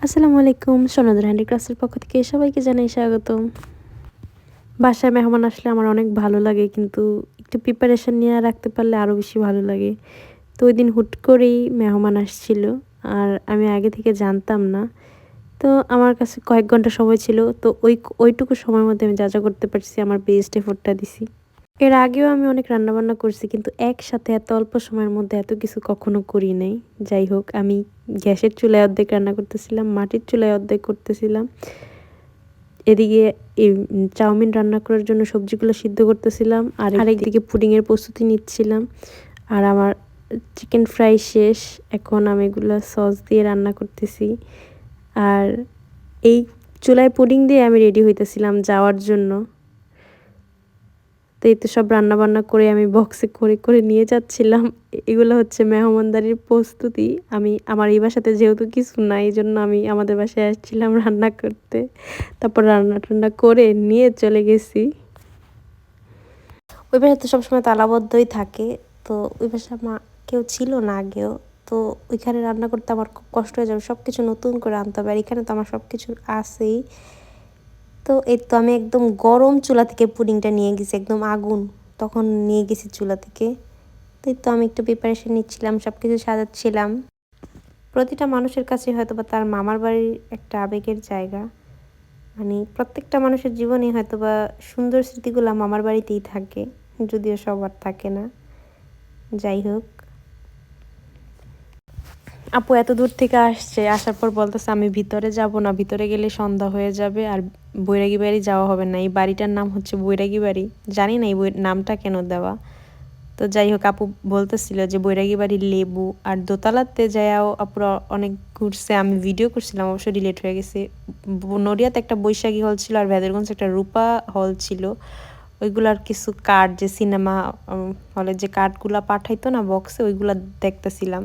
আসসালামু আলাইকুম, সনদের হ্যান্ডিক্রাফটসের পক্ষ থেকে সবাইকে জানাই স্বাগতম। বাসায় মেহমান আসলে আমার অনেক ভালো লাগে, কিন্তু একটু প্রিপারেশন নিয়ে রাখতে পারলে আরও বেশি ভালো লাগে। তো ওই দিন হুট করেই মেহমান আসছিল, আর আমি আগে থেকে জানতাম না। তো আমার কাছে কয়েক ঘন্টা সময় ছিল, তো ওইটুকু সময়ের মধ্যে আমি যা যা করতে পারছি আমার বেস্ট এফোর্টটা দিছি। এর আগেও আমি অনেক রান্নাবান্না করছি, কিন্তু একসাথে এত অল্প সময়ের মধ্যে এত কিছু কখনো করি নাই। যাই হোক, আমি গ্যাসের চুলায় অর্ধেক রান্না করতেছিলাম, মাটির চুলায় অর্ধেক করতেছিলাম, এদিকে এই চাউমিন রান্না করার জন্য সবজিগুলো সিদ্ধ করতেছিলাম, আর আরেকদিকে পুডিংয়ের প্রস্তুতি নিচ্ছিলাম। আর আমার চিকেন ফ্রাই শেষ, এখন আমি এগুলো সস দিয়ে রান্না করতেছি। আর এই চুলায় পুডিং দিয়ে আমি রেডি হইতেছিলাম যাওয়ার জন্য। তো এই তো সব রান্নাবান্না করে আমি বক্সে করে করে নিয়ে যাচ্ছিলাম। এগুলো হচ্ছে মেহমানদারির প্রস্তুতি। আমার এই বাসাতে যেহেতু কিছু নাই, এই জন্য আমি আমাদের বাসায় আসছিলাম রান্না করতে। তারপর রান্না টান্না করে নিয়ে চলে গেছি। ওই বাসায় তো সবসময় তালাবদ্ধই থাকে, তো ওই বাসায় কেউ ছিল না আগেও। তো ওইখানে রান্না করতে আমার খুব কষ্ট হয়ে যাবে, সব কিছু নতুন করে আনতে হবে। আর এখানে তো আমার সব কিছু আছেই। তো এই তো আমি একদম গরম চুলা থেকে পুডিংটা নিয়ে গেছি, একদম আগুন তখন নিয়ে গেছি চুলা থেকে। তো এই তো আমি একটু প্রিপারেশন নিচ্ছিলাম, সব কিছু সাজাচ্ছিলাম। প্রতিটা মানুষের কাছে হয়তো বা তার মামার বাড়ির একটা আবেগের জায়গা। মানে প্রত্যেকটা মানুষের জীবনে হয়তো বা সুন্দর স্মৃতিগুলো মামার বাড়িতেই থাকে, যদিও সবার থাকে না। যাই হোক, আপু এত দূর থেকে আসছে, আসার পর বলতেছে আমি ভিতরে যাব না, ভিতরে গেলে সন্ধ্যা হয়ে যাবে আর বৈরাগী বাড়ি যাওয়া হবে না। এই বাড়িটার নাম হচ্ছে বৈরাগী বাড়ি, জানি না এই নামটা কেন দেওয়া। তো যাই হোক, আপু বলতেছিল যে বৈরাগী বাড়ির লেবু আর দোতলাতে যাও আপুরা অনেক ঘুরছে। আমি ভিডিও করছিলাম, অবশ্য ডিলিট হয়ে গেছে। নড়িয়াতে একটা বৈশাখী হল ছিল, আর ভেদরগঞ্জে একটা রূপা হল ছিল। ওইগুলার কিছু কার্ড, যে সিনেমা হলের যে কার্ডগুলা পাঠাইতো না বক্সে, ওইগুলা দেখতেছিলাম।